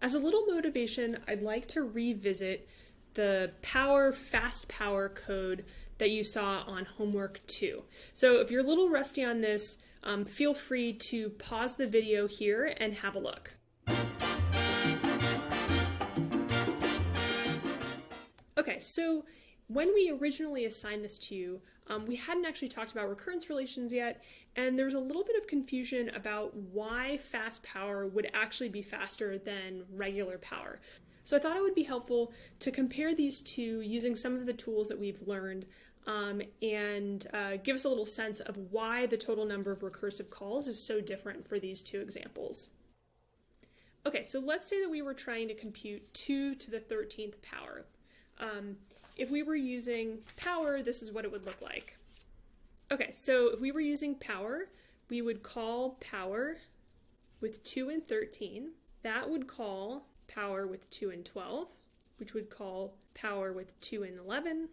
As a little motivation, I'd like to revisit the Fastpower code that you saw on homework 2. So if you're a little rusty on this, feel free to pause the video here and have a look. Okay, so when we originally assigned this to you, we hadn't actually talked about recurrence relations yet, and there was a little bit of confusion about why fast power would actually be faster than regular power. So I thought it would be helpful to compare these two using some of the tools that we've learned and give us a little sense of why the total number of recursive calls is so different for these two examples. Okay, so let's say that we were trying to compute 2 to the 13th power. If we were using power, this is what it would look like. Okay, so if we were using power, we would call power with 2 and 13. That would call power with 2 and 12, which would call power with 2 and 11.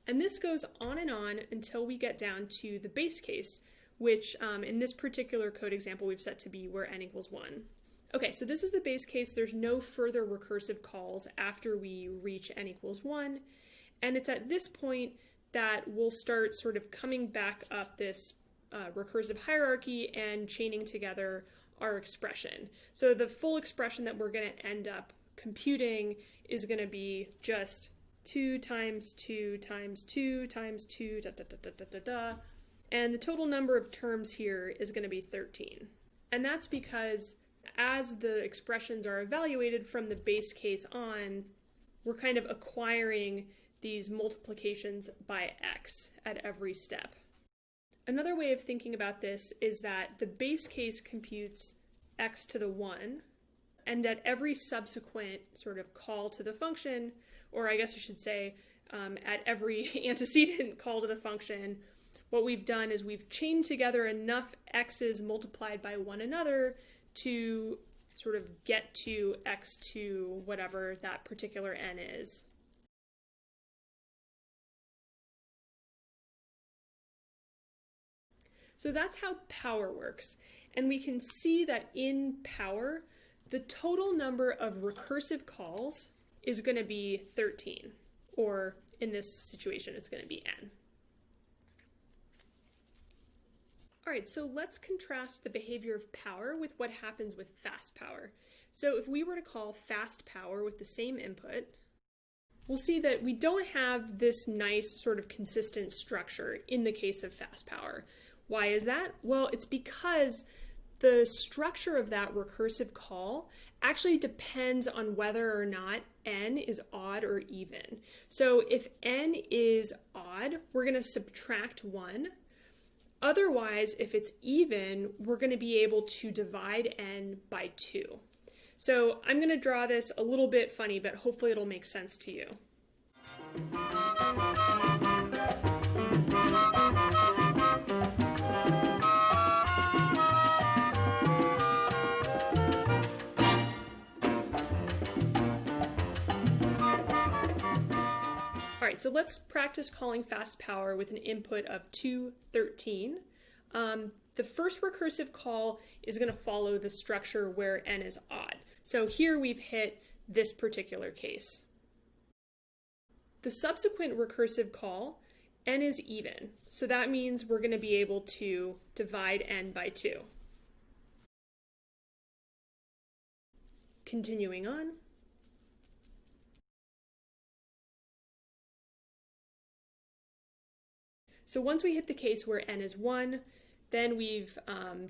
And this goes on and on until we get down to the base case, which in this particular code example we've set to be where n equals 1. Okay, so this is the base case. There's no further recursive calls after we reach n equals 1. And it's at this point that we'll start sort of coming back up this recursive hierarchy and chaining together our expression. So the full expression that we're going to end up computing is going to be just 2 times 2 times 2 times 2, da, da, da, da, da, da, da. And the total number of terms here is going to be 13. And that's because as the expressions are evaluated from the base case on, we're kind of acquiring these multiplications by x at every step. Another way of thinking about this is that the base case computes x to the 1, and at every subsequent sort of call to the function, or I guess I should say at every antecedent call to the function, what we've done is we've chained together enough x's multiplied by one another to sort of get to x to whatever that particular n is. So that's how power works. And we can see that in power, the total number of recursive calls is going to be 13, or in this situation, it's going to be n. All right, so let's contrast the behavior of power with what happens with fast power. So if we were to call fast power with the same input, we'll see that we don't have this nice sort of consistent structure in the case of fast power. Why is that? Well, it's because the structure of that recursive call actually depends on whether or not n is odd or even. So if n is odd, we're going to subtract 1. Otherwise, if it's even, we're going to be able to divide n by 2. So I'm going to draw this a little bit funny, but hopefully it'll make sense to you. All right, so let's practice calling fast power with an input of 2, 13. The first recursive call is going to follow the structure where n is odd. So here we've hit this particular case. The subsequent recursive call, n is even. So that means we're going to be able to divide n by 2. Continuing on. So once we hit the case where n is 1, then we've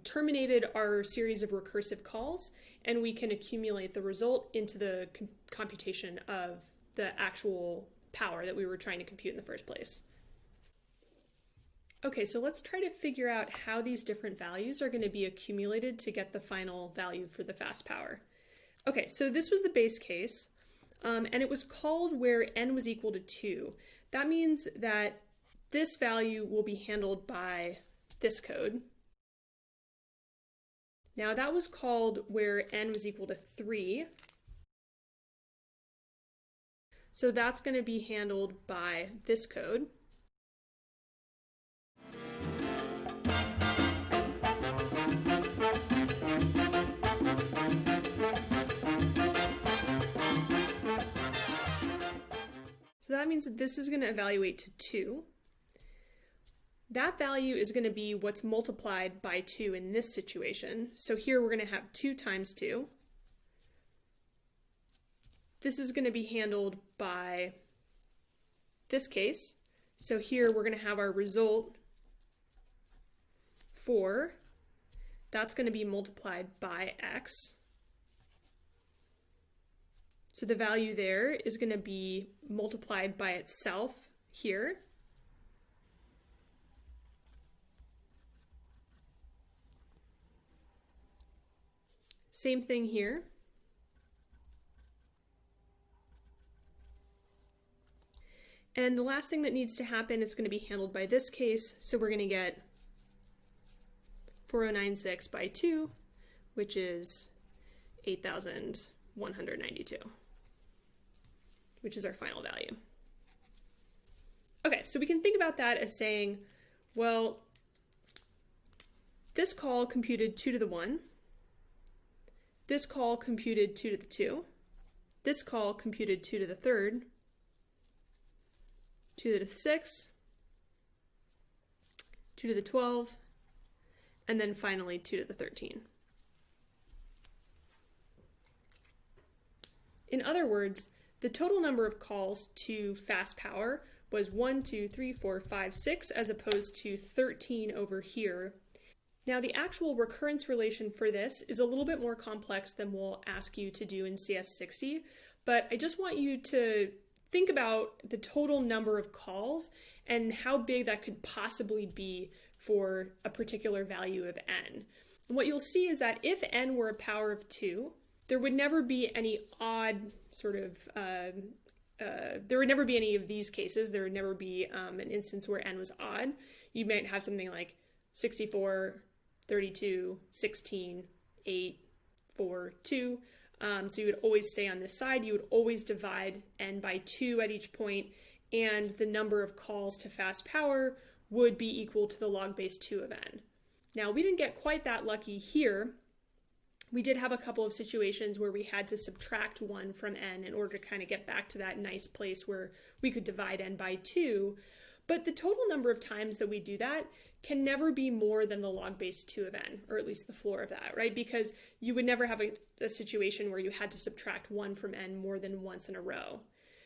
terminated our series of recursive calls, and we can accumulate the result into the computation of the actual power that we were trying to compute in the first place. Okay, so let's try to figure out how these different values are going to be accumulated to get the final value for the fast power. Okay, so this was the base case, and it was called where n was equal to 2. That means that this value will be handled by this code. Now that was called where n was equal to 3. So that's going to be handled by this code. that means that this is going to evaluate to 2. That value is going to be what's multiplied by 2 in this situation. So here we're going to have 2 times 2. This is going to be handled by this case. So here we're going to have our result 4. That's going to be multiplied by x. So the value there is going to be multiplied by itself here. Same thing here. And the last thing that needs to happen is going to be handled by this case. So we're going to get 4096 by 2, which is 8,192, which is our final value. Okay, so we can think about that as saying, well, this call computed 2 to the 1. This call computed 2 to the 2. This call computed 2 to the 3rd, 2 to the 6, 2 to the 12, and then finally 2 to the 13. In other words, the total number of calls to Fastpower was 1, 2, 3, 4, 5, 6, as opposed to 13 over here. Now, the actual recurrence relation for this is a little bit more complex than we'll ask you to do in CS60, but I just want you to think about the total number of calls and how big that could possibly be for a particular value of n. And what you'll see is that if n were a power of 2, there would never be any odd sort of, there would never be any of these cases. There would never be an instance where n was odd. You might have something like 64, 32, 16, 8, 4, 2. So you would always stay on this side. You would always divide n by 2 at each point, and the number of calls to Fastpower would be equal to the log base 2 of n. Now, we didn't get quite that lucky here. We did have a couple of situations where we had to subtract 1 from n in order to kind of get back to that nice place where we could divide n by 2. But the total number of times that we do that can never be more than the log base 2 of n, or at least the floor of that, right? Because you would never have a situation where you had to subtract 1 from n more than once in a row.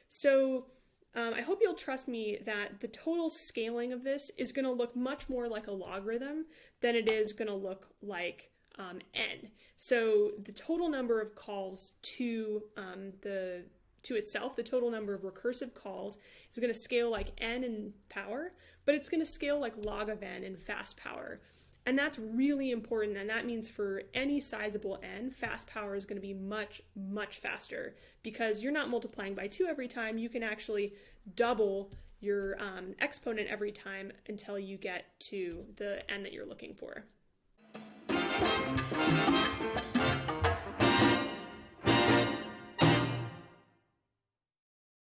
So I hope you'll trust me that the total scaling of this is going to look much more like a logarithm than it is going to look like n. So the total number of calls to itself, the total number of recursive calls, is going to scale like n in power, but it's going to scale like log of n in Fastpower. And that's really important, and that means for any sizable n, Fastpower is going to be much, much faster because you're not multiplying by 2 every time. You can actually double your exponent every time until you get to the n that you're looking for.